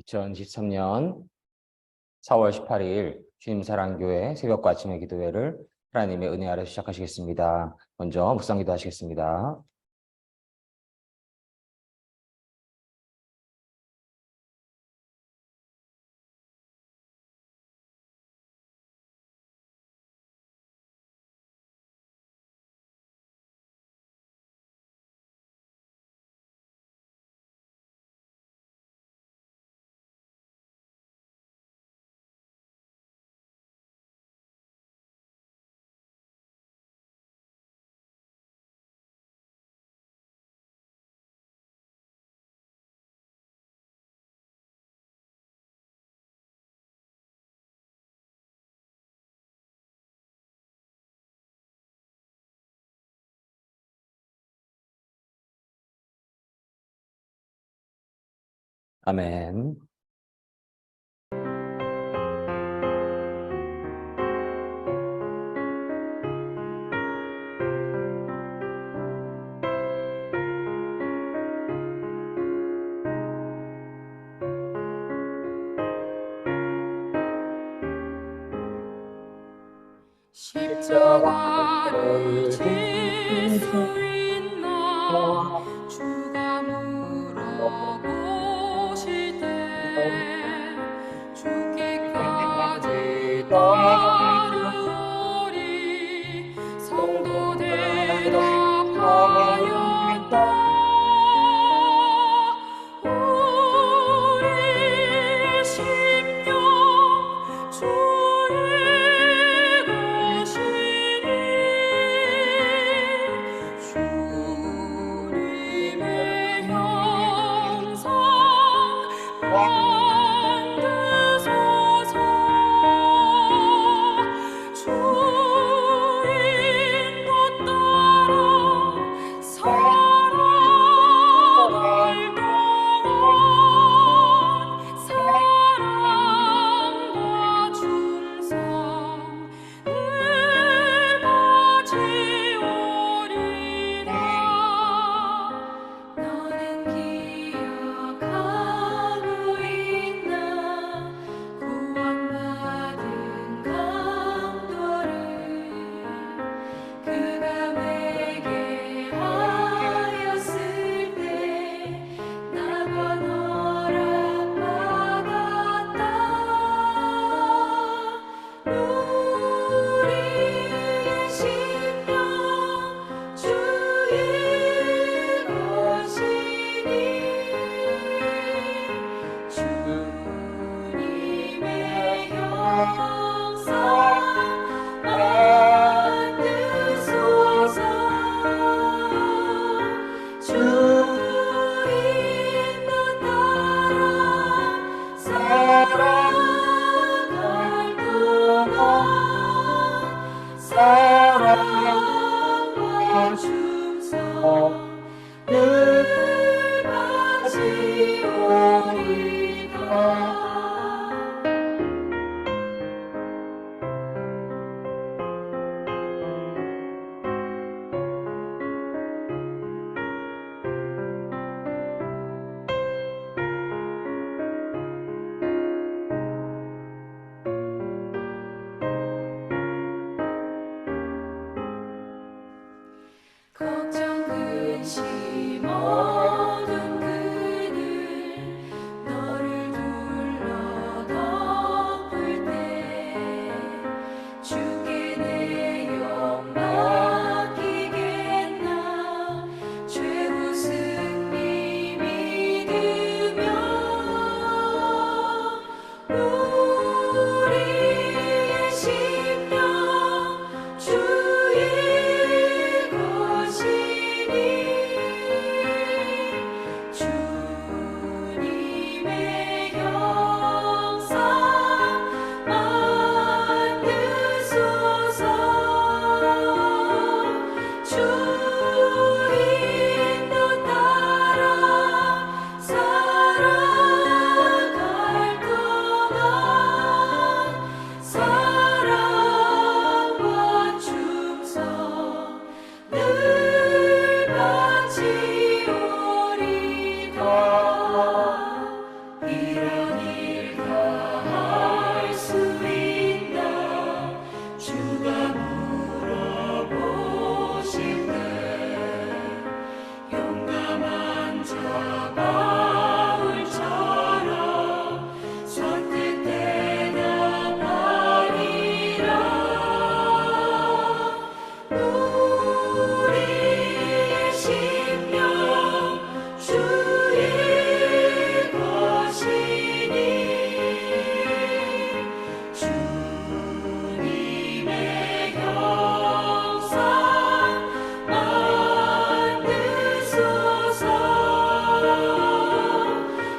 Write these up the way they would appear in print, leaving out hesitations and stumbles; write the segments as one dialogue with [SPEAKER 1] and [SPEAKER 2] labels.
[SPEAKER 1] 2023년 4월 18일 주님사랑교회 새벽과 아침의 기도회를 하나님의 은혜 아래 시작하시겠습니다. 먼저 묵상기도 하시겠습니다. 아멘.
[SPEAKER 2] 십자가를 질 수 있나 주가 물어보시되 죽기까지 따르리 성도 대답하였다. 우리 심령 주의 주님의 형상 만드소서. 바울처럼 선뜻 대답하리라. 우리의 심령 주의 것이니 주님의 형상 만드소서.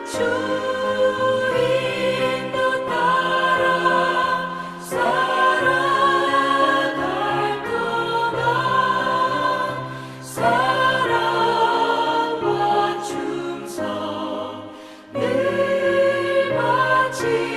[SPEAKER 2] 주 인도 따라 살아갈 동안 사랑과 충성 늘 바치오리다.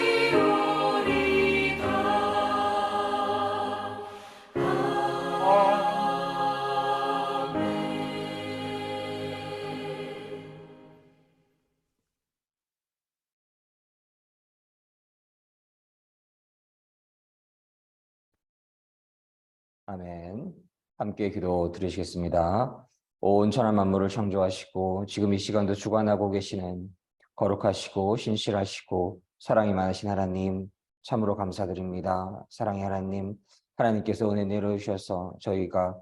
[SPEAKER 1] 아멘. 함께 기도 드리시겠습니다. 온 천하 만물을 창조하시고 지금 이 시간도 주관하고 계시는 거룩하시고 신실하시고 사랑이 많으신 하나님, 참으로 감사드립니다. 사랑의 하나님, 하나님께서 은혜 내려주셔서 저희가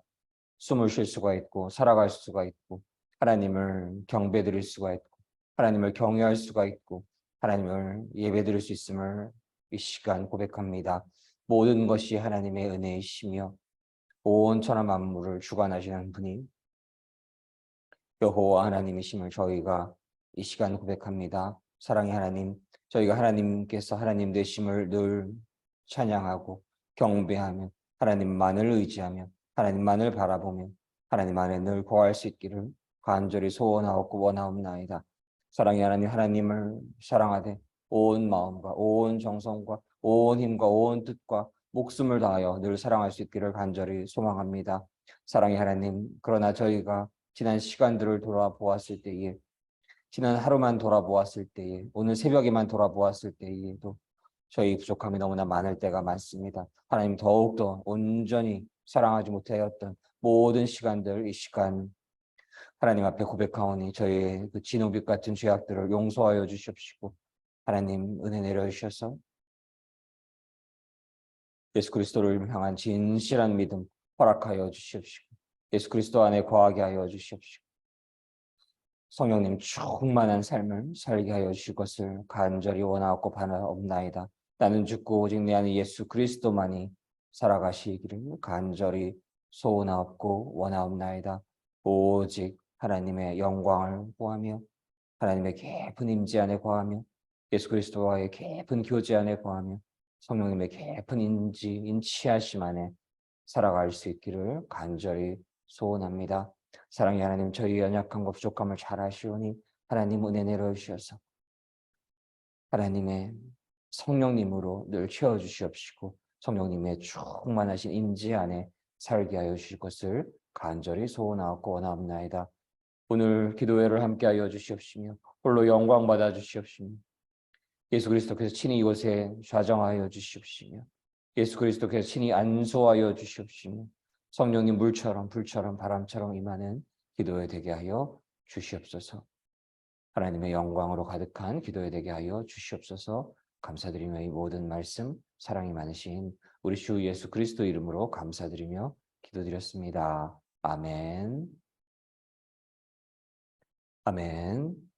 [SPEAKER 1] 숨을 쉴 수가 있고 살아갈 수가 있고 하나님을 경배드릴 수가 있고 하나님을 경외할 수가 있고 하나님을 예배드릴 수 있음을 이 시간 고백합니다. 모든 것이 하나님의 은혜이시며 온 천하 만물을 주관하시는 분이 여호와 하나님이심을 저희가 이 시간 고백합니다. 사랑의 하나님, 저희가 하나님께서 하나님 되심을 늘 찬양하고 경배하며 하나님만을 의지하며 하나님만을 바라보며 하나님 안에 늘 거할 수 있기를 간절히 소원하옵고 원하옵나이다. 사랑의 하나님, 하나님을 사랑하되 온 마음과 온 정성과 온 힘과 온 뜻과 목숨을 다하여 늘 사랑할 수 있기를 간절히 소망합니다. 사랑의 하나님, 그러나 저희가 지난 시간들을 돌아보았을 때에, 지난 하루만 돌아보았을 때에, 오늘 새벽에만 돌아보았을 때에도 저희 부족함이 너무나 많을 때가 많습니다. 하나님, 더욱더 온전히 사랑하지 못하였던 모든 시간들, 이 시간 하나님 앞에 고백하오니 저희의 그 진노빛 같은 죄악들을 용서하여 주시옵시고 하나님 은혜 내려주셔서 예수 그리스도를 향한 진실한 믿음 허락하여 주시옵시고 예수 그리스도 안에 거하게 하여 주시옵시고 성령님 충만한 삶을 살게 하여 주실 것을 간절히 원하옵고 바라옵나이다. 나는 죽고 오직 내 안에 예수 그리스도만이 살아가시기를 간절히 소원하옵고 원하옵나이다. 오직 하나님의 영광을 구하며 하나님의 깊은 임재 안에 거하며 예수 그리스도와의 깊은 교제 안에 거하며 성령님의 깊은 인치하심 안에 살아갈 수 있기를 간절히 소원합니다. 사랑의 하나님, 저희 연약함과 부족함을 잘 아시오니 하나님 은혜 내려주셔서 하나님의 성령님으로 늘 채워주시옵시고 성령님의 충만하신 임재 안에 살게 하여 주실 것을 간절히 소원하고 원하옵나이다. 오늘 기도회를 함께하여 주시옵시며 홀로 영광 받아 주시옵시며 예수 그리스도께서 친히 이곳에 좌정하여 주시옵시며 예수 그리스도께서 친히 안수하여 주시옵시며 성령님 물처럼 불처럼 바람처럼 임하는 기도회 되게 하여 주시옵소서. 하나님의 영광으로 가득한 기도회 되게 하여 주시옵소서. 감사드리며 이 모든 말씀 사랑이 많으신 우리 주 예수 그리스도 이름으로 감사드리며 기도드렸습니다. 아멘. 아멘.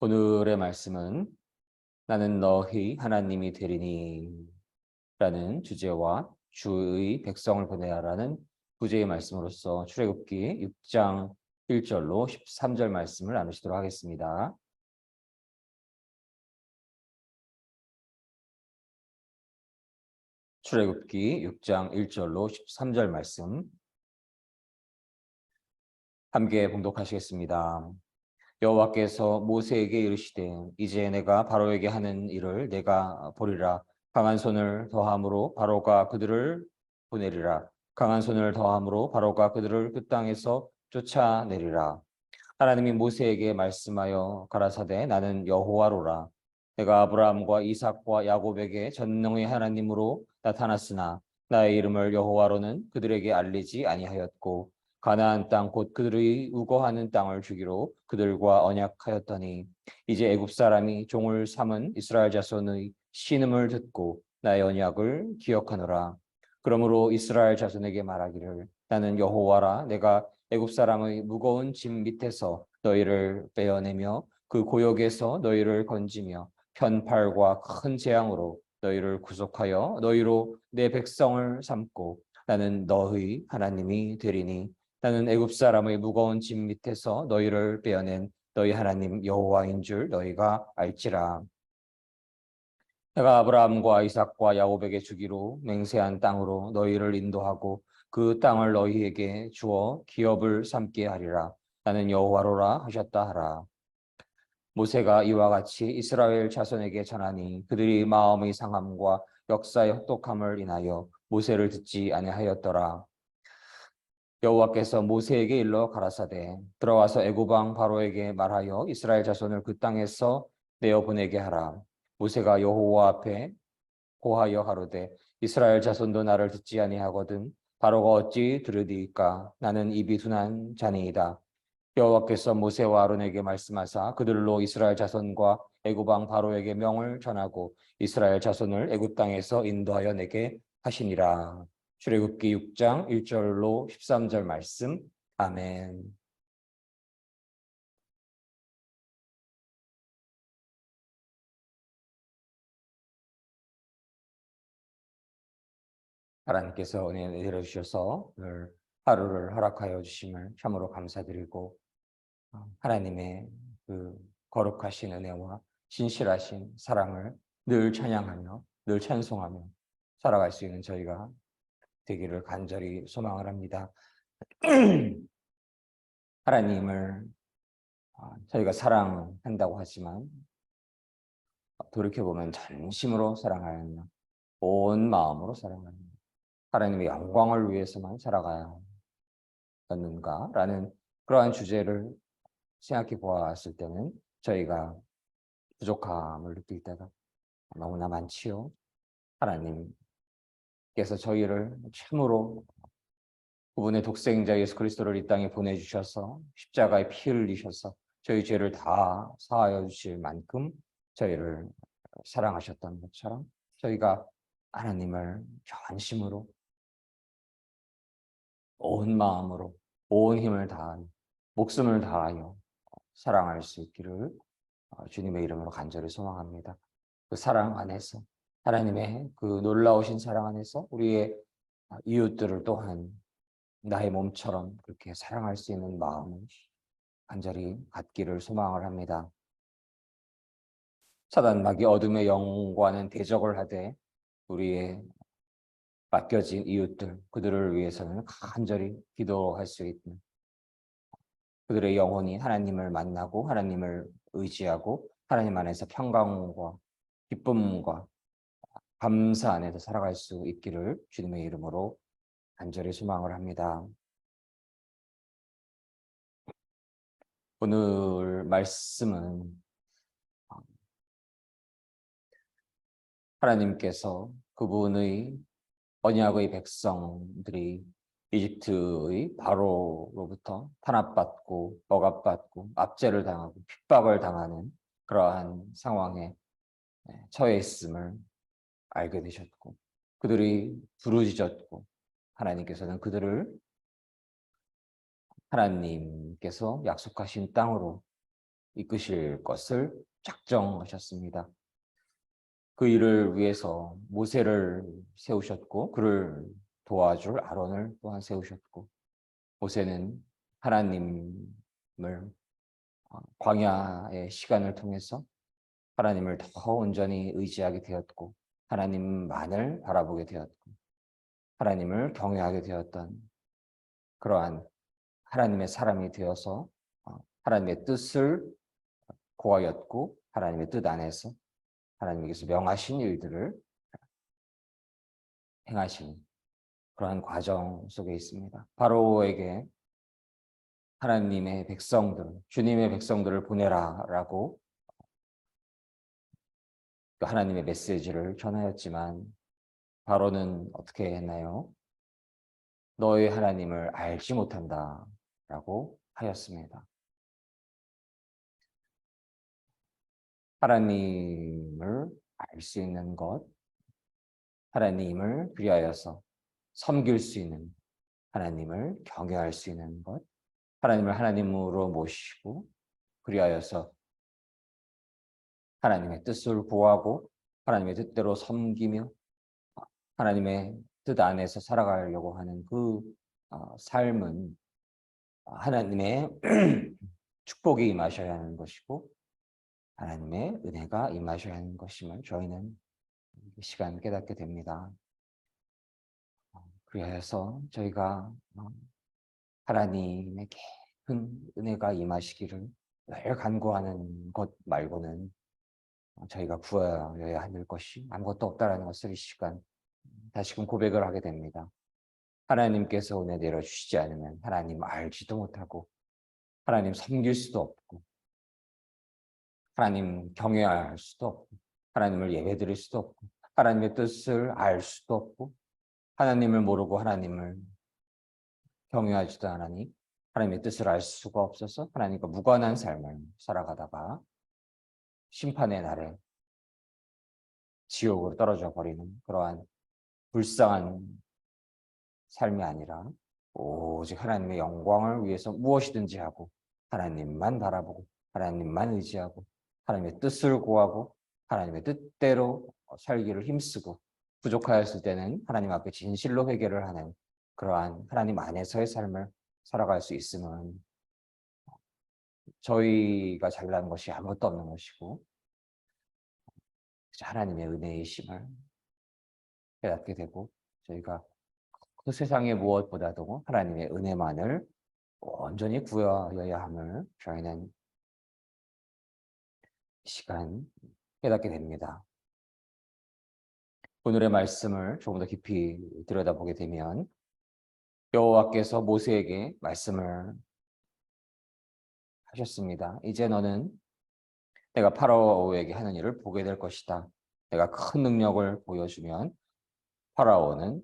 [SPEAKER 1] 오늘의 말씀은 나는 너희 하나님이 되리니 라는 주제와 주의 백성을 보내라라는 부제의 말씀으로서 출애굽기 6장 1절로 13절 말씀을 나누시도록 하겠습니다. 출애굽기 6장 1절로 13절 말씀 함께 봉독하시겠습니다. 여호와께서 모세에게 이르시되 이제 내가 바로에게 하는 일을 내가 보리라. 강한 손을 더함으로 바로가 그들을 보내리라. 강한 손을 더함으로 바로가 그들을 그 땅에서 쫓아내리라. 하나님이 모세에게 말씀하여 가라사대 나는 여호와로라. 내가 아브라함과 이삭과 야곱에게 전능의 하나님으로 나타났으나 나의 이름을 여호와로는 그들에게 알리지 아니하였고 가나안 땅 곧 그들의 우거하는 땅을 주기로 그들과 언약하였더니 이제 애굽 사람이 종을 삼은 이스라엘 자손의 신음을 듣고 나의 언약을 기억하노라. 그러므로 이스라엘 자손에게 말하기를 나는 여호와라. 내가 애굽 사람의 무거운 짐 밑에서 너희를 빼어내며 그 고역에서 너희를 건지며 편팔과 큰 재앙으로 너희를 구속하여 너희로 내 백성을 삼고 나는 너희 하나님이 되리니 나는 애굽 사람의 무거운 짐 밑에서 너희를 빼어낸 너희 하나님 여호와인 줄 너희가 알지라. 내가 아브라함과 이삭과 야곱에게 주기로 맹세한 땅으로 너희를 인도하고 그 땅을 너희에게 주어 기업을 삼게 하리라. 나는 여호와로라 하셨다 하라. 모세가 이와 같이 이스라엘 자손에게 전하니 그들이 마음의 상함과 역사의 혹독함을 인하여 모세를 듣지 아니하였더라. 여호와께서 모세에게 일러 가라사대 들어가서 애굽 왕 바로에게 말하여 이스라엘 자손을 그 땅에서 내어 보내게 하라. 모세가 여호와 앞에 고하여 가로되 이스라엘 자손도 나를 듣지 아니하거든 바로가 어찌 들으리이까. 나는 입이 둔한 자니이다. 여호와께서 모세와 아론에게 말씀하사 그들로 이스라엘 자손과 애굽 왕 바로에게 명을 전하고 이스라엘 자손을 애굽 땅에서 인도하여 내게 하시니라. 출애굽기 6장 1절로 13절 말씀. 아멘. 하나님께서 은혜 내려주셔서 오늘 하루를 허락하여 주심을 참으로 감사드리고 하나님의 그 거룩하신 은혜와 신실하신 사랑을 늘 찬양하며 늘 찬송하며 살아갈 수 있는 저희가 되기를 간절히 소망을 합니다. 하나님을 저희가 사랑한다고 하지만 돌이켜보면 전심으로 사랑하였나 온 마음으로 사랑하였나 하나님의 영광을 위해서만 살아가야 하는가라는 그러한 주제를 생각해 보았을 때는 저희가 부족함을 느낄 때가 너무나 많지요. 하나님께서 저희를 참으로 그분의 독생자 예수 그리스도를 이 땅에 보내주셔서 십자가에 피 흘리셔서 저희 죄를 다 사하여 주실 만큼 저희를 사랑하셨던 것처럼 저희가 하나님을 전심으로 온 마음으로 온 힘을 다하여 목숨을 다하여 사랑할 수 있기를 주님의 이름으로 간절히 소망합니다. 그 사랑 안에서 하나님의 그 놀라우신 사랑 안에서 우리의 이웃들을 또한 나의 몸처럼 그렇게 사랑할 수 있는 마음을 간절히 갖기를 소망을 합니다. 사단마귀 어둠의 영과는 대적을 하되 우리의 맡겨진 이웃들 그들을 위해서는 간절히 기도할 수 있는 그들의 영혼이 하나님을 만나고 하나님을 의지하고 하나님 안에서 평강과 기쁨과 감사 안에서 살아갈 수 있기를 주님의 이름으로 간절히 소망을 합니다. 오늘 말씀은 하나님께서 그분의 언약의 백성들이 이집트의 바로로부터 탄압받고 억압받고 압제를 당하고 핍박을 당하는 그러한 상황에 처해 있음을 알게 되셨고 그들이 부르짖었고 하나님께서는 그들을 하나님께서 약속하신 땅으로 이끄실 것을 작정하셨습니다. 그 일을 위해서 모세를 세우셨고 그를 도와줄 아론을 또한 세우셨고 모세는 하나님을 광야의 시간을 통해서 하나님을 더 온전히 의지하게 되었고 하나님만을 바라보게 되었고 하나님을 경외하게 되었던 그러한 하나님의 사람이 되어서 하나님의 뜻을 고하였고 하나님의 뜻 안에서 하나님께서 명하신 일들을 행하신 그러한 과정 속에 있습니다. 바로에게 하나님의 백성들, 주님의 백성들을 보내라라고 하나님의 메시지를 전하였지만 바로는 어떻게 했나요? 너희 하나님을 알지 못한다 라고 하였습니다. 하나님을 알 수 있는 것, 하나님을 그리하여서 섬길 수 있는, 하나님을 경외할 수 있는 것, 하나님을 하나님으로 모시고 그리하여서 하나님의 뜻을 구하고 하나님의 뜻대로 섬기며 하나님의 뜻 안에서 살아가려고 하는 그 삶은 하나님의 축복이 임하셔야 하는 것이고 하나님의 은혜가 임하셔야 하는 것임을 저희는 이 시간 깨닫게 됩니다. 그래서 저희가 하나님의 깊은 은혜가 임하시기를 늘 간구하는 것 말고는 저희가 구해야 할 것이 아무것도 없다라는 것을 이 시간 다시금 고백을 하게 됩니다. 하나님께서 은혜 내려주시지 않으면 하나님 알지도 못하고 하나님 섬길 수도 없고 하나님 경외할 수도 없고 하나님을 예배드릴 수도 없고 하나님의 뜻을 알 수도 없고 하나님을 모르고 하나님을 경외하지도 않으니 하나님의 뜻을 알 수가 없어서 하나님과 무관한 삶을 살아가다가 심판의 날에 지옥으로 떨어져 버리는 그러한 불쌍한 삶이 아니라 오직 하나님의 영광을 위해서 무엇이든지 하고 하나님만 바라보고 하나님만 의지하고 하나님의 뜻을 구하고 하나님의 뜻대로 살기를 힘쓰고 부족하였을 때는 하나님 앞에 진실로 회개를 하는 그러한 하나님 안에서의 삶을 살아갈 수 있으면 저희가 잘난 것이 아무것도 없는 것이고 하나님의 은혜이심을 깨닫게 되고 저희가 그 세상의 무엇보다도 하나님의 은혜만을 온전히 구하여야 함을 저희는 이 시간 깨닫게 됩니다. 오늘의 말씀을 조금 더 깊이 들여다보게 되면 여호와께서 모세에게 말씀을 하셨습니다. 이제 너는 내가 파라오에게 하는 일을 보게 될 것이다. 내가 큰 능력을 보여주면 파라오는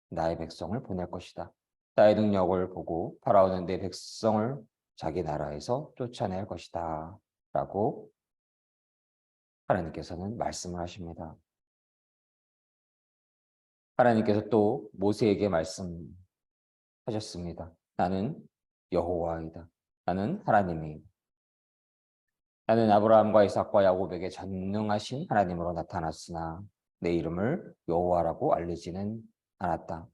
[SPEAKER 1] 나의 백성을 보낼 것이다. 나의 능력을 보고 파라오는 내 백성을 자기 나라에서 쫓아낼 것이다. 라고 하나님께서는 말씀을 하십니다. 하나님께서 또 모세에게 말씀하셨습니다. 나는 여호와이다. 나는 하나님이다. 나는 아브라함과 이삭과 야곱에게 전능하신 하나님으로 나타났으나 내 이름을 여호와라고 알리지는 않았다.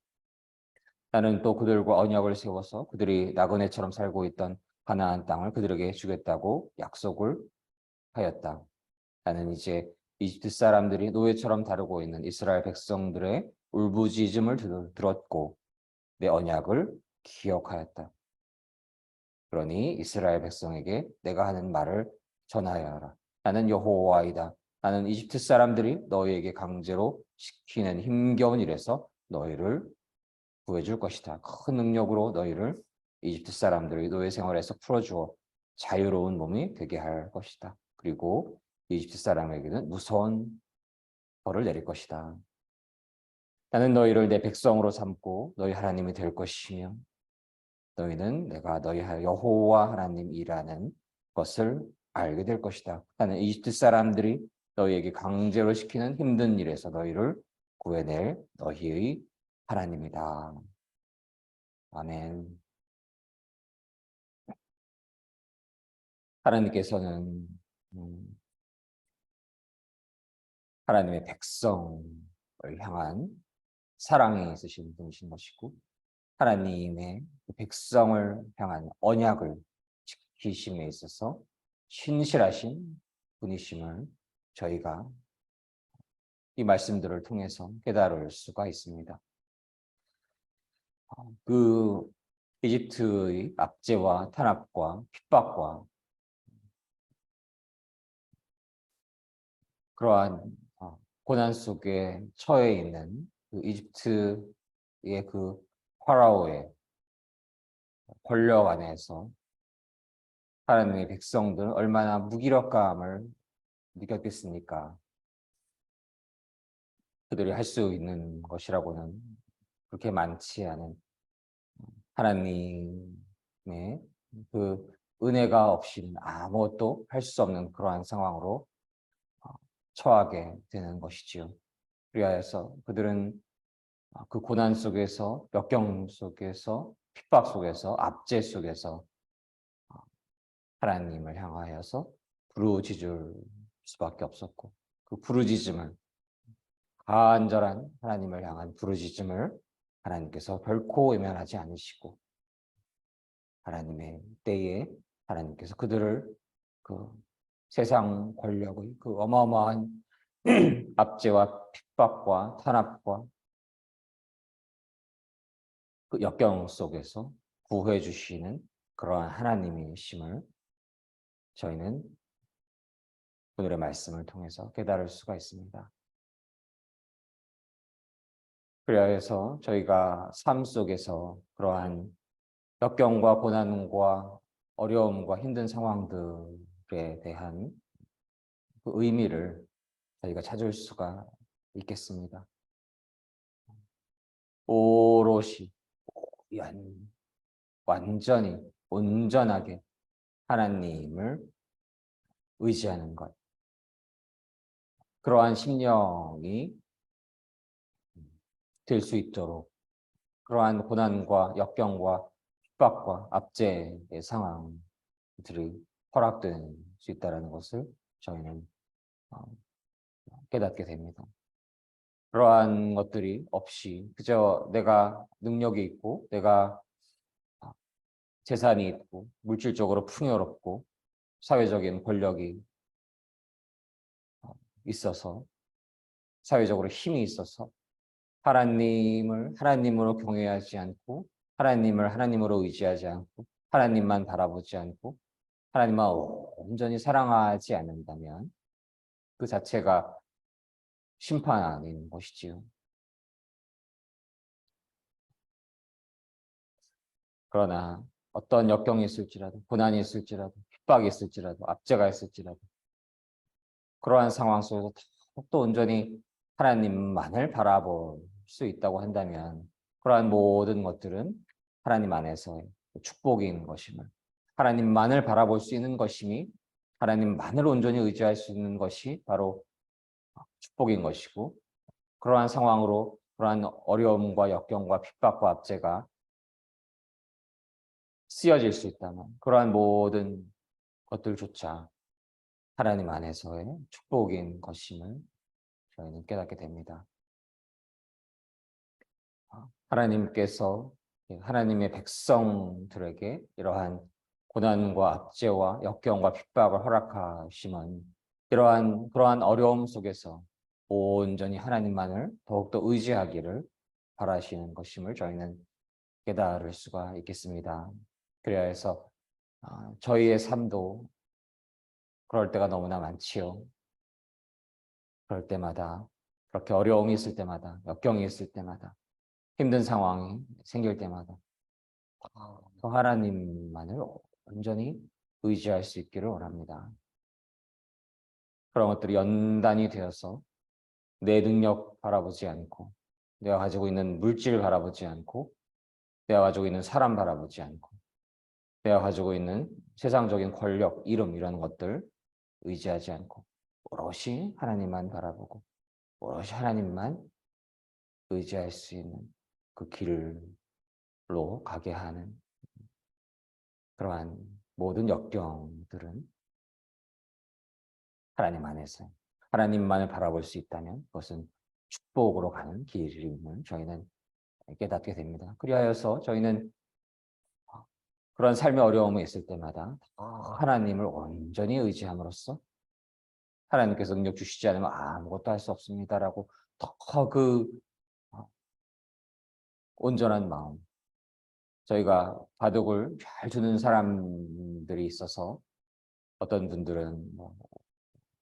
[SPEAKER 1] 나는 또 그들과 언약을 세워서 그들이 나그네처럼 살고 있던 가나안 땅을 그들에게 주겠다고 약속을 하였다. 나는 이제 이집트 사람들이 노예처럼 다루고 있는 이스라엘 백성들의 울부짖음을 들었고 내 언약을 기억하였다. 그러니 이스라엘 백성에게 내가 하는 말을 전하여야 하라. 나는 여호와이다. 나는 이집트 사람들이 너희에게 강제로 시키는 힘겨운 일에서 너희를 구해줄 것이다. 큰 능력으로 너희를 이집트 사람들의 노예 생활에서 풀어주어 자유로운 몸이 되게 할 것이다. 그리고 이집트 사람에게는 무서운 벌을 내릴 것이다. 나는 너희를 내 백성으로 삼고 너희 하나님이 될 것이며 너희는 내가 너희 여호와 하나님이라는 것을 알게 될 것이다. 나는 이집트 사람들이 너희에게 강제로 시키는 힘든 일에서 너희를 구해낼 너희의 하나님이다. 아멘. 하나님께서는 하나님의 백성을 향한 사랑이 있으신 분이신 것이고 하나님의 백성을 향한 언약을 지키심에 있어서 신실하신 분이심을 저희가 이 말씀들을 통해서 깨달을 수가 있습니다. 그 이집트의 압제와 탄압과 핍박과 그러한 고난 속에 처해 있는 그 이집트의 그 파라오의 권력 안에서 하나님의 백성들은 얼마나 무기력감을 느꼈겠습니까? 그들이 할 수 있는 것이라고는 그렇게 많지 않은 하나님의 그 은혜가 없이는 아무것도 할 수 없는 그러한 상황으로 처하게 되는 것이지요. 그리하여서 그들은 그 고난 속에서, 역경 속에서, 핍박 속에서, 압제 속에서 하나님을 향하여서 부르짖을 수밖에 없었고, 그 부르짖음을, 간절한 하나님을 향한 부르짖음을 하나님께서 결코 외면하지 않으시고, 하나님의 때에 하나님께서 그들을 그 세상 권력의 그 어마어마한 압제와 핍박과 탄압과 그 역경 속에서 구해 주시는 그러한 하나님이심을 저희는 오늘의 말씀을 통해서 깨달을 수가 있습니다. 그래서 저희가 삶 속에서 그러한 역경과 고난과 어려움과 힘든 상황들에 대한 그 의미를 저희가 찾을 수가 있겠습니다. 오롯이 완전히 온전하게 하나님을 의지하는 것. 그러한 심령이 될 수 있도록 그러한 고난과 역경과 핍박과 압제의 상황들이 허락될 수 있다는 것을 저희는 깨닫게 됩니다. 그러한 것들이 없이 그저 내가 능력이 있고 내가 재산이 있고 물질적으로 풍요롭고 사회적인 권력이 있어서 사회적으로 힘이 있어서 하나님을 하나님으로 경외하지 않고 하나님을 하나님으로 의지하지 않고 하나님만 바라보지 않고 하나님만 온전히 사랑하지 않는다면 그 자체가 심판 안에 있는 것이지요. 그러나 어떤 역경이 있을지라도 고난이 있을지라도 핍박이 있을지라도 압제가 있을지라도 그러한 상황 속에서 또 온전히 하나님만을 바라볼 수 있다고 한다면 그러한 모든 것들은 하나님 안에서의 축복인 것임을 하나님만을 바라볼 수 있는 것임이 하나님만을 온전히 의지할 수 있는 것이 바로 축복인 것이고 그러한 상황으로 그러한 어려움과 역경과 핍박과 압제가 쓰여질 수 있다면 그러한 모든 것들조차 하나님 안에서의 축복인 것임을 저희는 깨닫게 됩니다. 하나님께서 하나님의 백성들에게 이러한 고난과 압제와 역경과 핍박을 허락하심은 그러한 어려움 속에서 온전히 하나님만을 더욱더 의지하기를 바라시는 것임을 저희는 깨달을 수가 있겠습니다. 그래서 저희의 삶도 그럴 때가 너무나 많지요. 그럴 때마다 그렇게 어려움이 있을 때마다 역경이 있을 때마다 힘든 상황이 생길 때마다 또 하나님만을 온전히 의지할 수 있기를 원합니다. 그런 것들이 연단이 되어서 내 능력 바라보지 않고 내가 가지고 있는 물질 바라보지 않고 내가 가지고 있는 사람 바라보지 않고 내가 가지고 있는 세상적인 권력, 이름 이런 것들 의지하지 않고 오롯이 하나님만 바라보고 오롯이 하나님만 의지할 수 있는 그 길로 가게 하는 그러한 모든 역경들은 하나님 안에서 하나님만을 바라볼 수 있다면 그것은 축복으로 가는 길임을 저희는 깨닫게 됩니다. 그리하여서 저희는 그런 삶의 어려움이 있을 때마다 하나님을 온전히 의지함으로써 하나님께서 능력 주시지 않으면 아무것도 할 수 없습니다라고 더 그 온전한 마음 저희가 바둑을 잘 두는 사람들이 있어서 어떤 분들은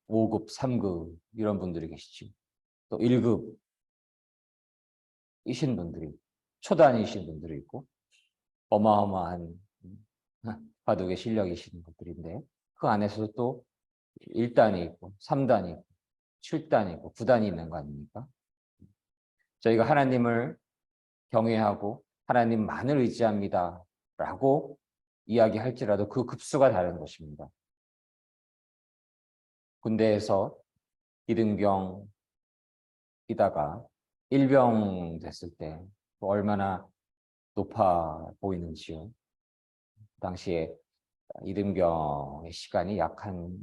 [SPEAKER 1] 5급, 3급 이런 분들이 계시죠. 또 1급이신 분들이 초단이신 분들이 있고 어마어마한 바둑의 실력이신 분들인데 그 안에서도 또 1단이 있고 3단이 있고 7단이 있고 9단이 있는 거 아닙니까? 저희가 하나님을 경외하고 하나님만을 의지합니다 라고 이야기할지라도 그 급수가 다른 것입니다. 군대에서 기등병이다가 일병 됐을 때 얼마나 높아 보이는지요. 그 당시에 이등병의 시간이 약 한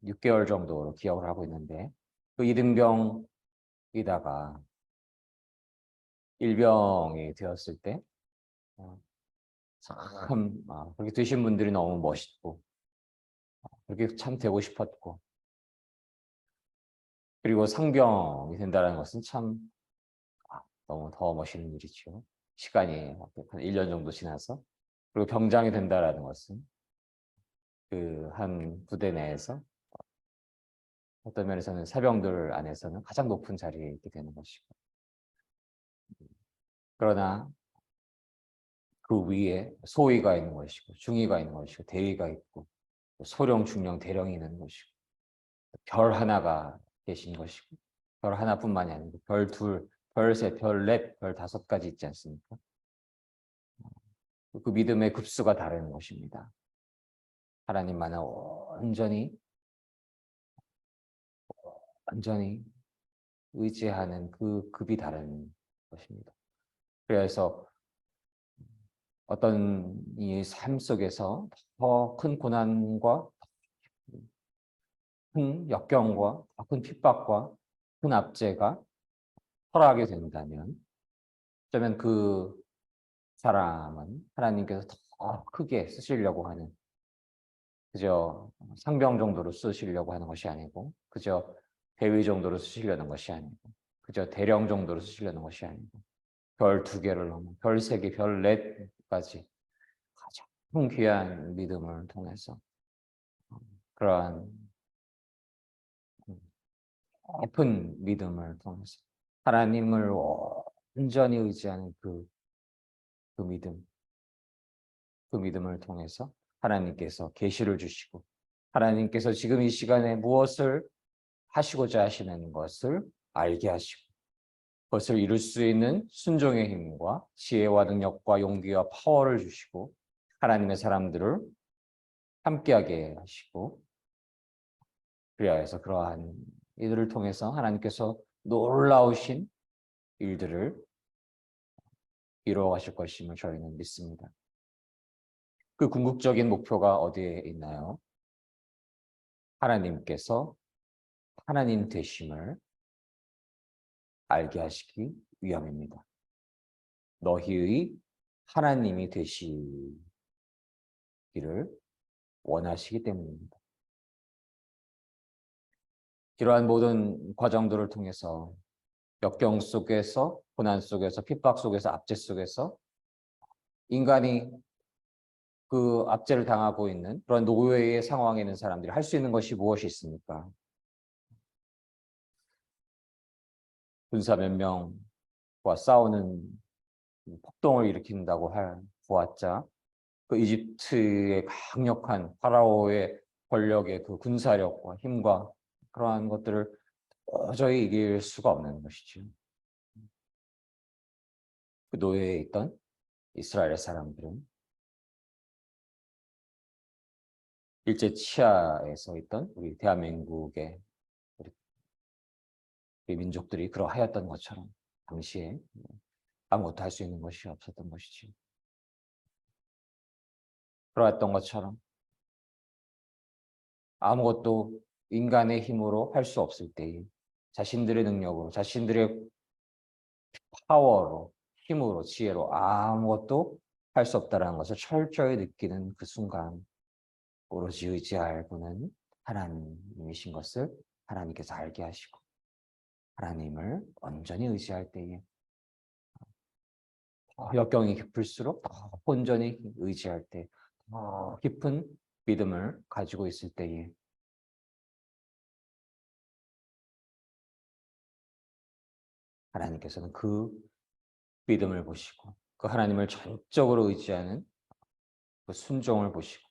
[SPEAKER 1] 6개월 정도로 기억을 하고 있는데 그 이등병이다가 일병이 되었을 때 참 그렇게 되신 분들이 너무 멋있고 그렇게 참 되고 싶었고 그리고 상병이 된다는 것은 참 너무 더 멋있는 일이죠. 시간이 한 1년 정도 지나서 그리고 병장이 된다는 것은 그 한 부대 내에서 어떤 면에서는 사병들 안에서는 가장 높은 자리에 있게 되는 것이고 그러나 그 위에 소위가 있는 것이고 중위가 있는 것이고 대위가 있고 소령, 중령, 대령이 있는 것이고 별 하나가 계신 것이고 별 하나뿐만이 아니고 별 둘, 별 셋, 별 넷, 별 다섯까지 있지 않습니까? 그 믿음의 급수가 다른 것입니다. 하나님만을 완전히 의지하는 그 급이 다른 것입니다. 그래서 어떤 이 삶 속에서 더 큰 고난과 큰 역경과 더 큰 핍박과 큰 압제가 허락하게 된다면 어쩌면 그 사람은 하나님께서 더 크게 쓰시려고 하는 그저 상병 정도로 쓰시려고 하는 것이 아니고 그저 대위 정도로 쓰시려는 것이 아니고 그저 대령 정도로 쓰시려는 것이 아니고 별 2개를 넘어 별 3개, 별 4까지 가장 귀한 믿음을 통해서 그러한 깊은 믿음을 통해서 하나님을 온전히 의지하는 그 믿음, 그 믿음을 통해서 하나님께서 계시를 주시고 하나님께서 지금 이 시간에 무엇을 하시고자 하시는 것을 알게 하시고 그것을 이룰 수 있는 순종의 힘과 지혜와 능력과 용기와 파워를 주시고 하나님의 사람들을 함께하게 하시고 그리하여서 그러한 이들을 통해서 하나님께서 놀라우신 일들을 이루어 가실 것임을 저희는 믿습니다. 그 궁극적인 목표가 어디에 있나요? 하나님께서 하나님 되심을 알게 하시기 위함입니다. 너희의 하나님이 되시기를 원하시기 때문입니다. 이러한 모든 과정들을 통해서 역경 속에서 고난 속에서 핍박 속에서 압제 속에서 인간이 그 압제를 당하고 있는 그런 노예의 상황에 있는 사람들이 할 수 있는 것이 무엇이 있습니까? 군사 몇 명과 싸우는 폭동을 일으킨다고 보았자 그 이집트의 강력한 파라오의 권력의 그 군사력과 힘과 그러한 것들을 도저히 이길 수가 없는 것이죠. 그 노예에 있던 이스라엘 사람들은 일제 치하에서 있던 우리 대한민국의 우리 민족들이 그러하였던 것처럼 당시에 아무것도 할 수 있는 것이 없었던 것이지. 그러했던 것처럼 아무것도 인간의 힘으로 할 수 없을 때에 자신들의 능력으로 자신들의 파워로 힘으로 지혜로 아무것도 할 수 없다는 것을 철저히 느끼는 그 순간 오로지 의지할 분은 하나님이신 것을 하나님께서 알게 하시고 하나님을 온전히 의지할 때에 역경이 깊을수록 더 온전히 의지할 때 더 깊은 믿음을 가지고 있을 때에 하나님께서는 그 믿음을 보시고 그 하나님을 전적으로 의지하는 그 순종을 보시고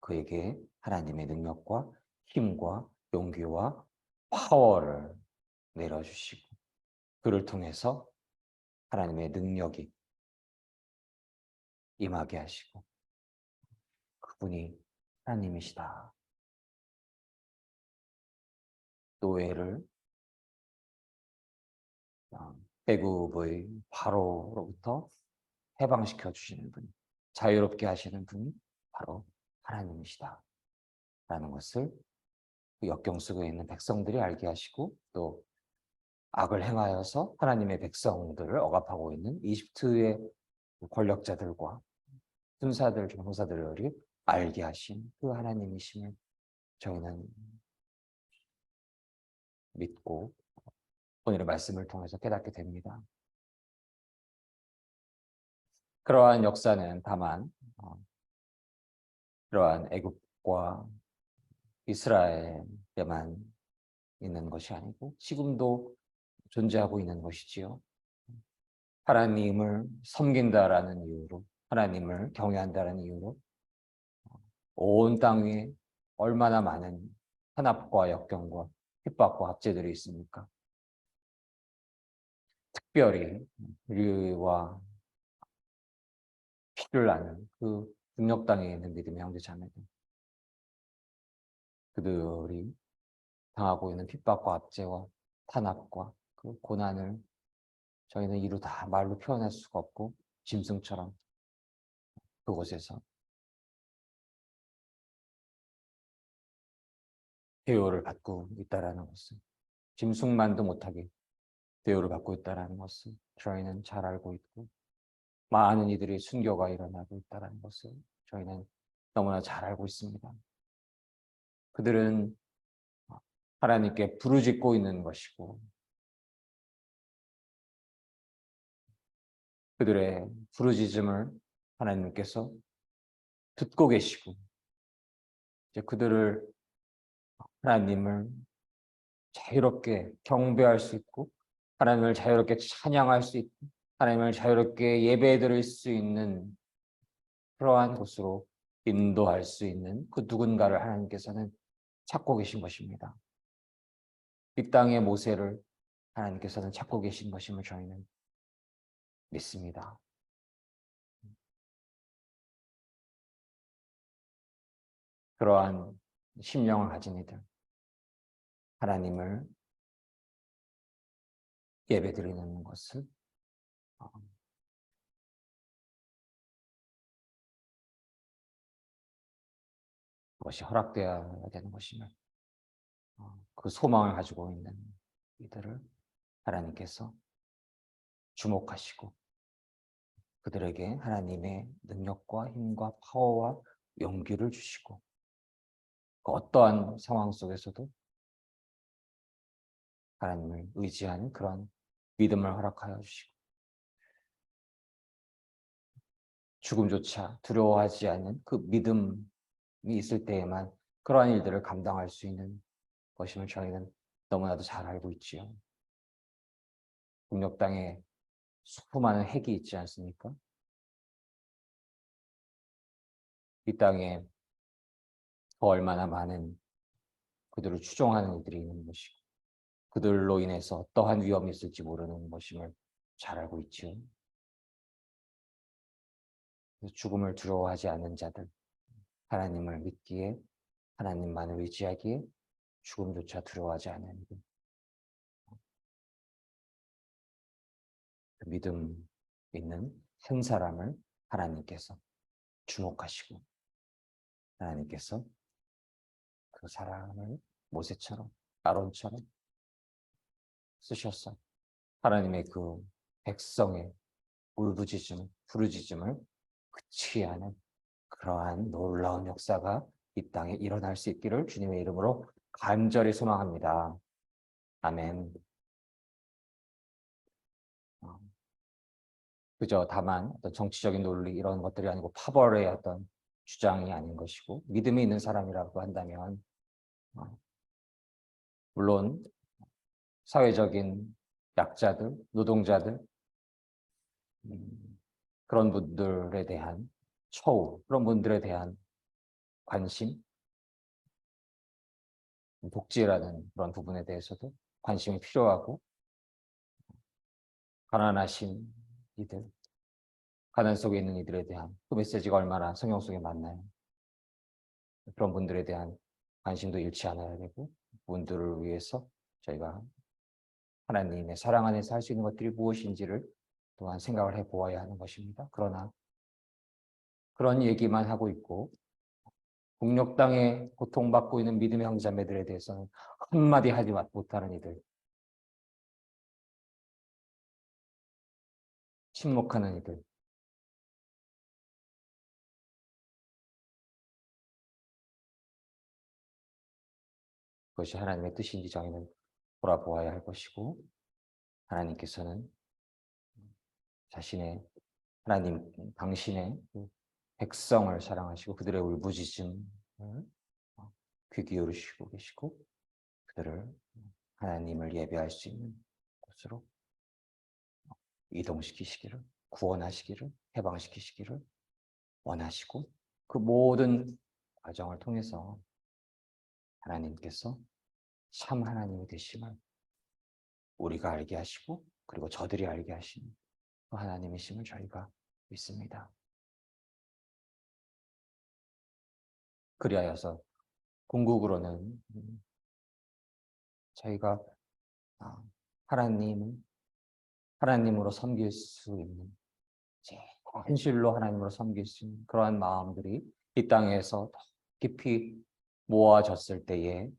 [SPEAKER 1] 그에게 하나님의 능력과 힘과 용기와 파워를 내려주시고 그를 통해서 하나님의 능력이 임하게 하시고 그분이 하나님이시다. 노예를 애굽의 바로로부터 해방시켜 주시는 분, 자유롭게 하시는 분이 바로 하나님이시다. 라는 것을 그 역경 속에 있는 백성들이 알게 하시고 또 악을 행하여서 하나님의 백성들을 억압하고 있는 이집트의 권력자들과 군사들, 병사들을 알게 하신 그 하나님이심을 저희는 믿고 오늘의 말씀을 통해서 깨닫게 됩니다. 그러한 역사는 다만 그러한 애굽과 이스라엘에만 있는 것이 아니고 지금도 존재하고 있는 것이지요. 하나님을 섬긴다라는 이유로, 하나님을 경외한다라는 이유로 온 땅 위에 얼마나 많은 탄압과 역경과 핍박과 압제들이 있습니까? 특별히 우리와 피를 나는 그 북녘 땅에 있는 믿음의 형제 자매들, 그들이 당하고 있는 핍박과 압제와 탄압과 그 고난을 저희는 이루 다 말로 표현할 수가 없고 짐승처럼 그곳에서 대우를 받고 있다라는 것을, 짐승만도 못하게 대우를 받고 있다라는 것을 저희는 잘 알고 있고 많은 이들이 순교가 일어나고 있다는 것을 저희는 너무나 잘 알고 있습니다. 그들은 하나님께 부르짖고 있는 것이고 그들의 부르짖음을 하나님께서 듣고 계시고 이제 그들을 하나님을 자유롭게 경배할 수 있고 하나님을 자유롭게 찬양할 수 있고 하나님을 자유롭게 예배 드릴 수 있는 그러한 곳으로 인도할 수 있는 그 누군가를 하나님께서는 찾고 계신 것입니다. 이 땅의 모세를 하나님께서는 찾고 계신 것임을 저희는 믿습니다. 그러한 심령을 가진 이들, 하나님을 예배드리는 것을 그것이 허락되어야 되는 것임을 그 소망을 가지고 있는 이들을 하나님께서 주목하시고 그들에게 하나님의 능력과 힘과 파워와 용기를 주시고 그 어떠한 상황 속에서도 하나님을 의지하는 그런 믿음을 허락하여 주시고 죽음조차 두려워하지 않는 그 믿음이 있을 때에만 그러한 일들을 감당할 수 있는 것임을 저희는 너무나도 잘 알고 있지요. 북녘 땅에 수많은 핵이 있지 않습니까? 이 땅에 더 얼마나 많은 그들을 추종하는 이들이 있는 것이고 그들로 인해서 어떠한 위험이 있을지 모르는 것임을 잘 알고 있지요. 죽음을 두려워하지 않는 자들, 하나님을 믿기에 하나님만을 의지하기에 죽음조차 두려워하지 않는 그 믿음 있는 한 사람을 하나님께서 주목하시고 하나님께서 그 사람을 모세처럼 아론처럼 쓰셔서 하나님의 그 백성의 울부짖음, 부르짖음을 그치게 하는 그러한 놀라운 역사가 이 땅에 일어날 수 있기를 주님의 이름으로 간절히 소망합니다. 아멘. 그저 다만 어떤 정치적인 논리 이런 것들이 아니고 파벌의 어떤 주장이 아닌 것이고 믿음이 있는 사람이라고 한다면 물론 사회적인 약자들, 노동자들 그런 분들에 대한 처우, 그런 분들에 대한 관심, 복지라는 그런 부분에 대해서도 관심이 필요하고 가난하신 이들, 가난 속에 있는 이들에 대한 그 메시지가 얼마나 성경 속에 많나요? 그런 분들에 대한 관심도 잃지 않아야 되고, 분들을 위해서 저희가 하나님의 사랑 안에서 할 수 있는 것들이 무엇인지를 또한 생각을 해보아야 하는 것입니다. 그러나 그런 얘기만 하고 있고 북녘 땅에 고통받고 있는 믿음의 형제자매들에 대해서는 한마디 하지 못하는 이들, 침묵하는 이들, 그것이 하나님의 뜻인지 저희는 돌아보아야 할 것이고, 하나님께서는 자신의 하나님 당신의 그 백성을 사랑하시고 그들의 울부짖음을 귀 기울이시고 계시고 그들을 하나님을 예배할 수 있는 곳으로 이동시키시기를, 구원하시기를, 해방시키시기를 원하시고, 그 모든 과정을 통해서 하나님께서 참 하나님이 되심을 우리가 알게 하시고, 그리고 저들이 알게 하시는 그 하나님이심을 저희가 믿습니다. 그리하여서 궁극으로는 저희가 하나님으로 섬길 수 있는, 현실로 하나님으로 섬길 수 있는 그러한 마음들이 이 땅에서 더 깊이 모아졌을 때에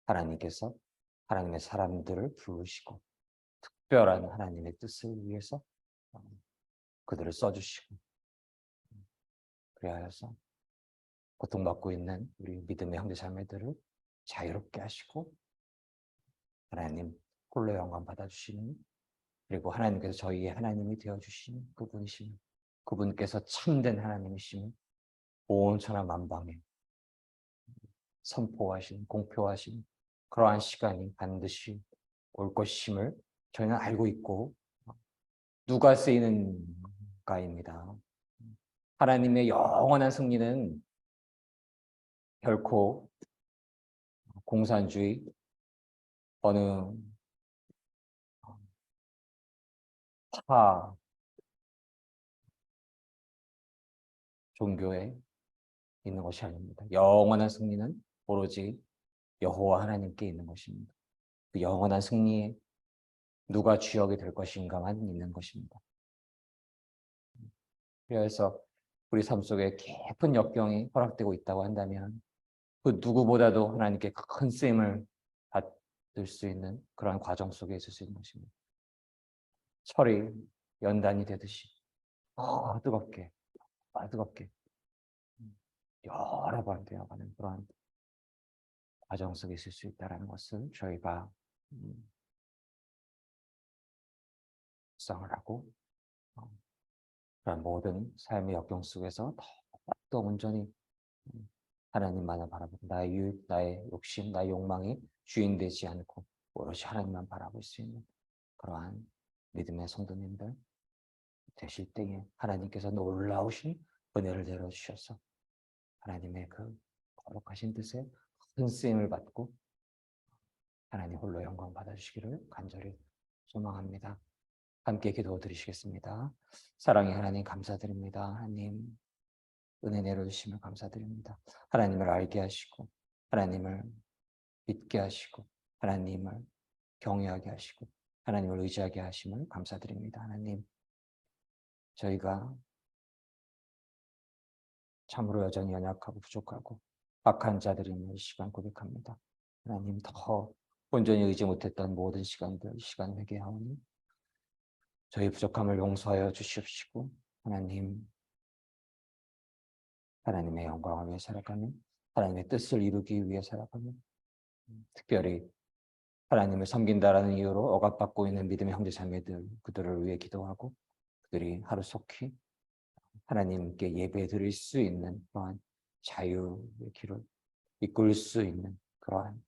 [SPEAKER 1] 하나님께서 하나님의 사람들을 부르시고 특별한 하나님의 뜻을 위해서 그들을 써주시고, 그리하여서 고통받고 있는 우리 믿음의 형제 자매들을 자유롭게 하시고 하나님 홀로 영광 받아주시는, 그리고 하나님께서 저희의 하나님이 되어주시는 그분이시니, 그분께서 참된 하나님이시니 온 천하 만방에 선포하신, 공표하신 그러한 시간이 반드시 올 것임을 저희는 알고 있고, 누가 쓰이는가입니다. 하나님의 영원한 승리는 결코 공산주의, 어느 타 종교에 있는 것이 아닙니다. 영원한 승리는 오로지 여호와 하나님께 있는 것입니다. 그 영원한 승리에 누가 주역이 될 것인가만 있는 것입니다. 그래서 우리 삶 속에 깊은 역경이 허락되고 있다고 한다면 그 누구보다도 하나님께 큰 쓰임을 받을 수 있는 그러한 과정 속에 있을 수 있는 것입니다. 철이 연단이 되듯이 뜨겁게 여러 번 되어가는 그러한 과정 속에 있을 수 있다는 것을 저희가 묵상을 하고, 그런 모든 삶의 역경 속에서 더 온전히 하나님만을 바라보고 나의 욕심, 나의 욕망이 주인 되지 않고 오롯이 하나님만 바라볼 수 있는 그러한 믿음의 성도님들 되실 때에 하나님께서 놀라우신 은혜를 내려주셔서 하나님의 그 거룩하신 뜻에 큰 쓰임을 받고 하나님 홀로 영광 받아주시기를 간절히 소망합니다. 함께 기도 드리시겠습니다. 사랑의 하나님 감사드립니다. 하나님 은혜 내려주심을 감사드립니다. 하나님을 알게 하시고 하나님을 믿게 하시고 하나님을 경외하게 하시고 하나님을 의지하게 하심을 감사드립니다. 하나님, 저희가 참으로 여전히 연약하고 부족하고 악한 자들임을 이 시간 고백합니다. 하나님, 더 온전히 의지 못했던 모든 시간들, 이 시간 회개하오니 저희 부족함을 용서하여 주시옵시고 하나님의 영광을 위해 살아가는, 하나님의 뜻을 이루기 위해 살아가는, 특별히 하나님을 섬긴다라는 이유로 억압받고 있는 믿음의 형제 자매들, 그들을 위해 기도하고 그들이 하루속히 하나님께 예배 드릴 수 있는 그러한 자유의 길을 이끌 수 있는 그러한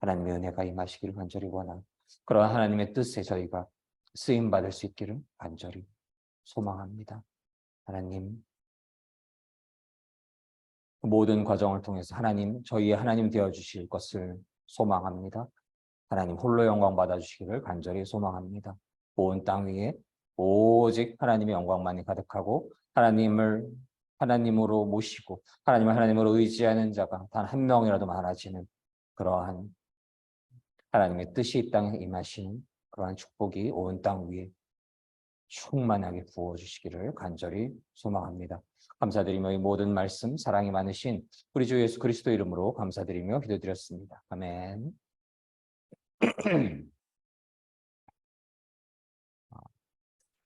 [SPEAKER 1] 하나님의 은혜가 임하시기를 간절히 원하고, 그러한 하나님의 뜻에 저희가 쓰임받을 수 있기를 간절히 소망합니다. 하나님, 모든 과정을 통해서 저희의 하나님 되어주실 것을 소망합니다. 하나님 홀로 영광 받아주시기를 간절히 소망합니다. 온 땅 위에 오직 하나님의 영광만이 가득하고 하나님으로 모시고 하나님을 하나님으로 의지하는 자가 단 한 명이라도 많아지는 그러한 하나님의 뜻이 이 땅에 임하시는 그러한 축복이 온 땅 위에 충만하게 부어주시기를 간절히 소망합니다. 감사드리며 이 모든 말씀 사랑이 많으신 우리 주 예수 그리스도 이름으로 감사드리며 기도드렸습니다. 아멘.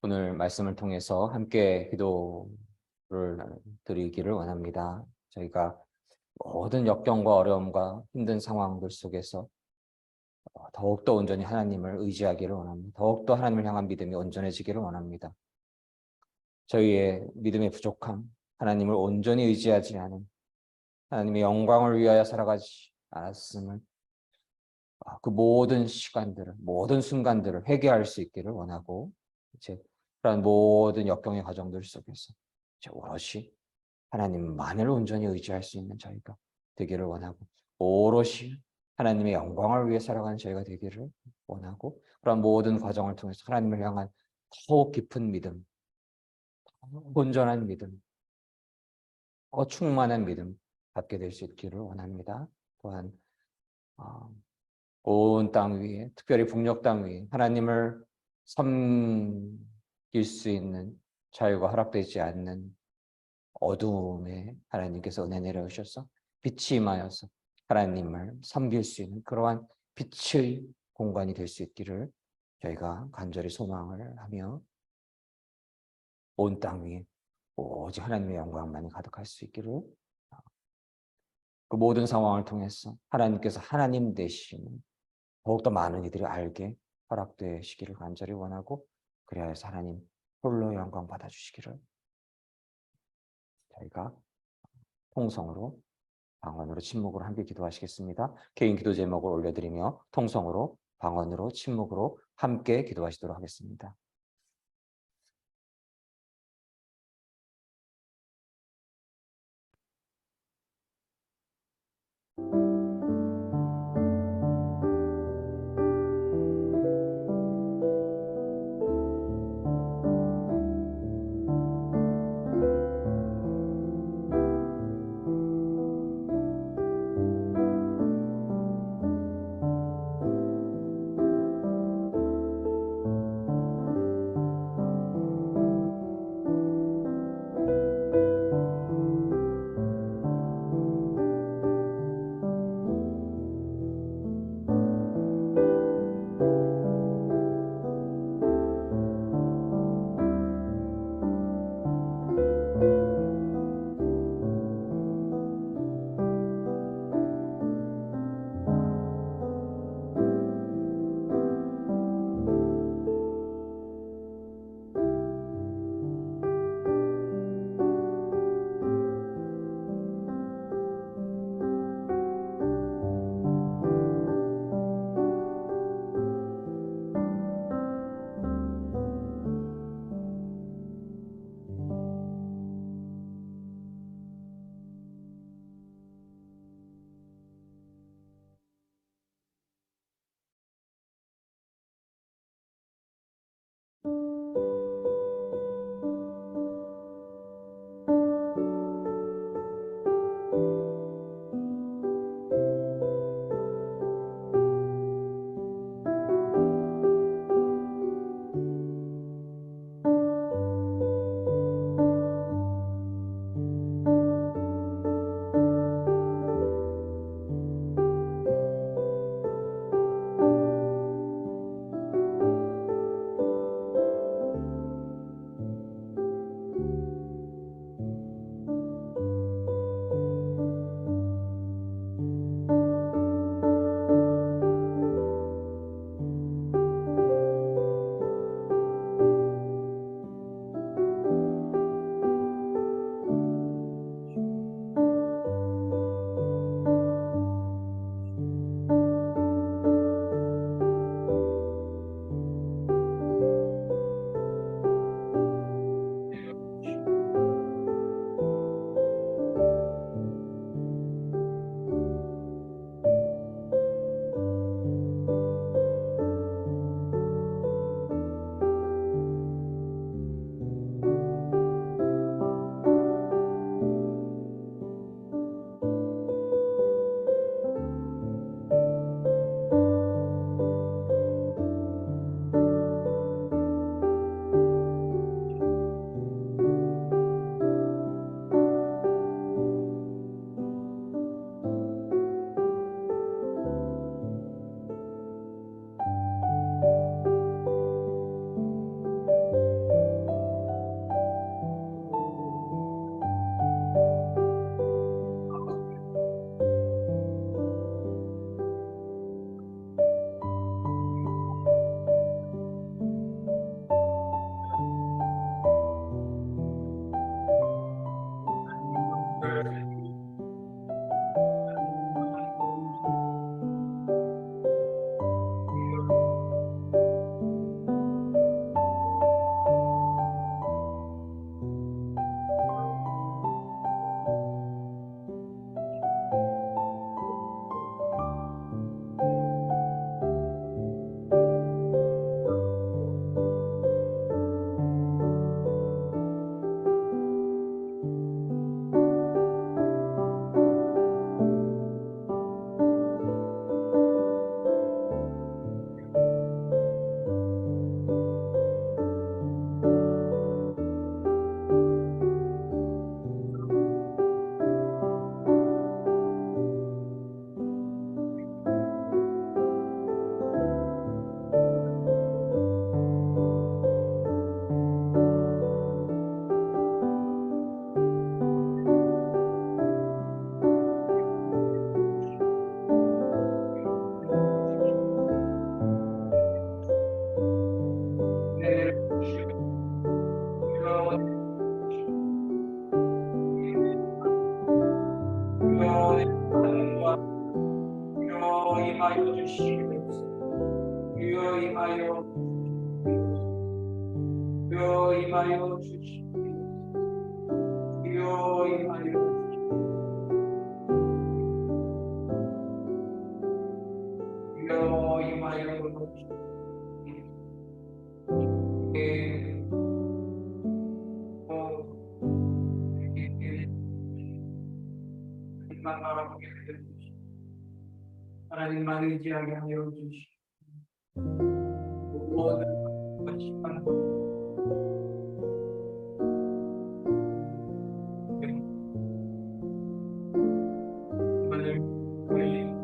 [SPEAKER 1] 오늘 말씀을 통해서 함께 기도를 드리기를 원합니다. 저희가 모든 역경과 어려움과 힘든 상황들 속에서 더욱더 온전히 하나님을 의지하기를 원합니다. 더욱더 하나님을 향한 믿음이 온전해지기를 원합니다. 저희의 믿음의 부족함, 하나님을 온전히 의지하지 않은 하나님의 영광을 위하여 살아가지 않았음을 그 모든 시간들을, 모든 순간들을 회개할 수 있기를 원하고 이제 그런 모든 역경의 과정들 속에서 이제 오롯이 하나님만을 온전히 의지할 수 있는 저희가 되기를 원하고 오롯이 하나님의 영광을 위해 살아가는 저희가 되기를 원하고 그런 모든 과정을 통해서 하나님을 향한 더욱 깊은 믿음, 온전한 믿음, 충만한 믿음 갖게 될 수 있기를 원합니다. 또한 온 땅 위에, 특별히 북녘 땅 위에 하나님을 섬길 수 있는 자유가 허락되지 않는 어두움에 하나님께서 은혜 내려오셔서 빛이 임하여서 하나님을 섬길 수 있는 그러한 빛의 공간이 될 수 있기를 저희가 간절히 소망을 하며 온 땅 위에 오직 하나님의 영광만이 가득할 수 있기를 그 모든 상황을 통해서 하나님께서 하나님 되시는 더욱더 많은 이들이 알게 허락되시기를 간절히 원하고 그래야 해서 하나님 홀로 영광 받아주시기를 저희가 통성으로 방언으로 침묵으로 함께 기도하시겠습니다. 개인 기도 제목을 올려드리며 통성으로 방언으로 침묵으로 함께 기도하시도록 하겠습니다.
[SPEAKER 3] 주시옵소서. 주여 임하여 주여 임하여 주시옵소서. 주여 임하여 주여 임하여 하나님만 바라보게 하여 주시옵소서. 하나님만 의지하게 하여 주시옵소서. 모든 것이만 오늘 우리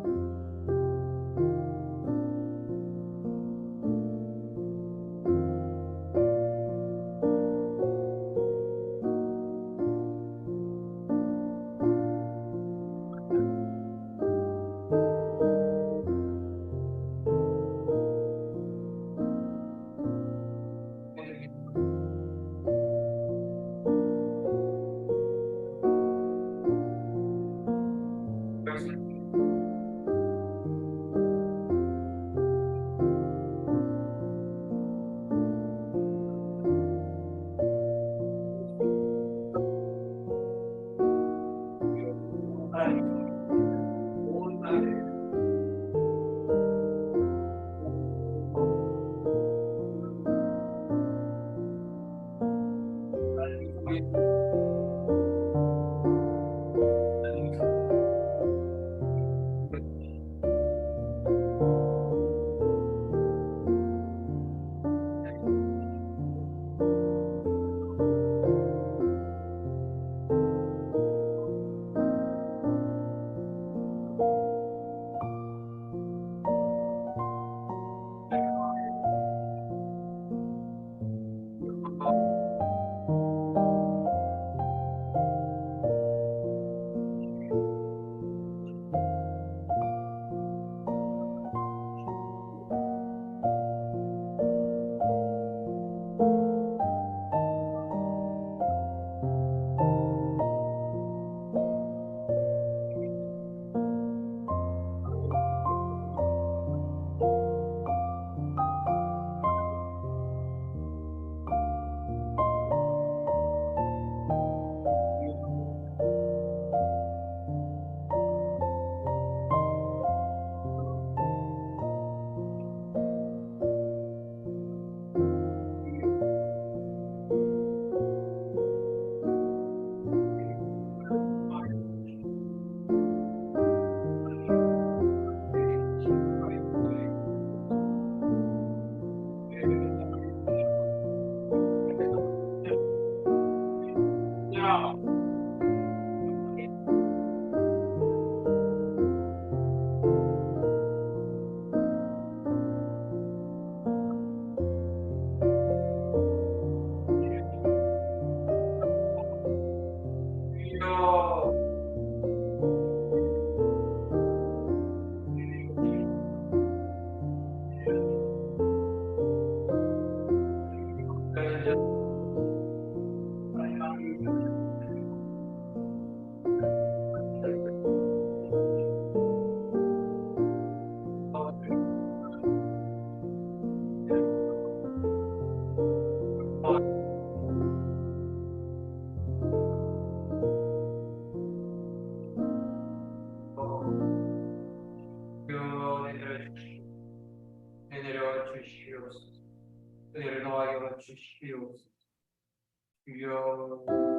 [SPEAKER 3] 내려 주시옵소서. 은혜를 더하여 주시옵소서. 주여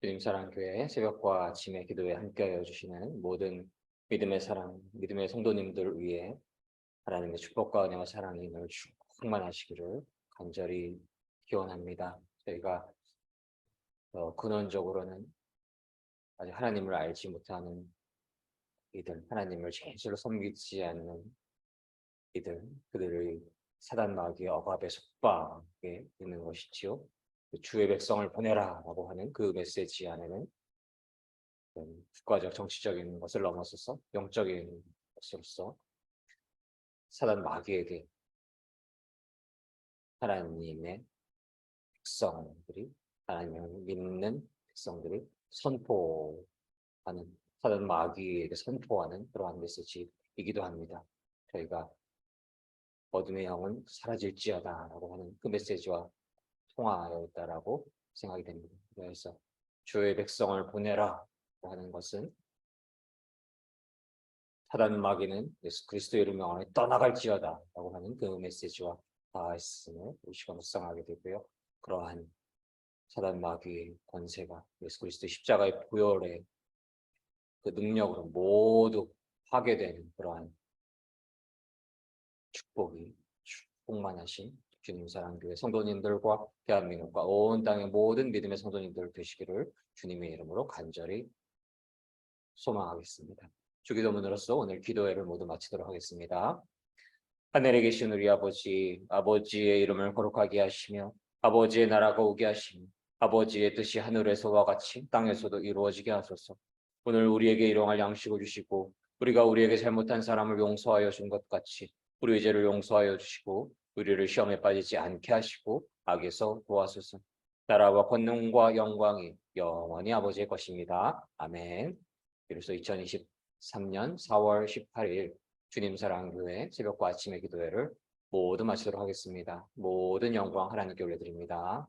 [SPEAKER 1] 주님 사랑교회 새벽과 아침의 기도에 함께하여 주시는 모든 믿음의 사랑, 믿음의 성도님들 위해 하나님의 축복과 은혜와 사랑이 늘 충만하시기를 간절히 기원합니다. 저희가 근원적으로는 아직 하나님을 알지 못하는 이들, 하나님을 진실로 섬기지 않는 이들, 그들의 사단 마귀의 억압에 속박에 있는 것이지요. 주의 백성을 보내라라고 하는 그 메시지 안에는 국가적 정치적인 것을 넘어서서 영적인 것으로서 사단 마귀에게 하나님의 백성들이, 하나님을 믿는 백성들이 선포하는, 사단 마귀에게 선포하는 그러한 메시지이기도 합니다. 저희가 어둠의 영은 사라질지어다라고 하는 그 메시지와 통하여 있다라고 생각이 됩니다. 그래서 주의 백성을 보내라 하는 것은 사단 마귀는 예수 그리스도의 이름 안에 떠나갈지어다 라고 하는 그 메시지와 닿아있음을 우리가 묵상하게 되고요. 그러한 사단 마귀의 권세가 예수 그리스도의 십자가의 보혈의 그 능력으로 모두 파괴되는 그러한 축복이 충만하신 주님 사랑교회 성도님들과 대한민국과 온 땅의 모든 믿음의 성도님들 되시기를 주님의 이름으로 간절히 소망하겠습니다. 주기도문으로서 오늘 기도회를 모두 마치도록 하겠습니다. 하늘에 계신 우리 아버지, 아버지의 이름을 거룩하게 하시며 아버지의 나라가 오게 하시며 아버지의 뜻이 하늘에서와 같이 땅에서도 이루어지게 하소서. 오늘 우리에게 일용할 양식을 주시고 우리가 우리에게 잘못한 사람을 용서하여 준 것 같이 우리의 죄를 용서하여 주시고 우리를 시험에 빠지지 않게 하시고 악에서 구하소서. 나라와 권능과 영광이 영원히 아버지의 것입니다. 아멘. 그래서 2023년 4월 18일 주님 사랑교회 새벽과 아침의 기도회를 모두 마치도록 하겠습니다. 모든 영광 하나님께 올려드립니다.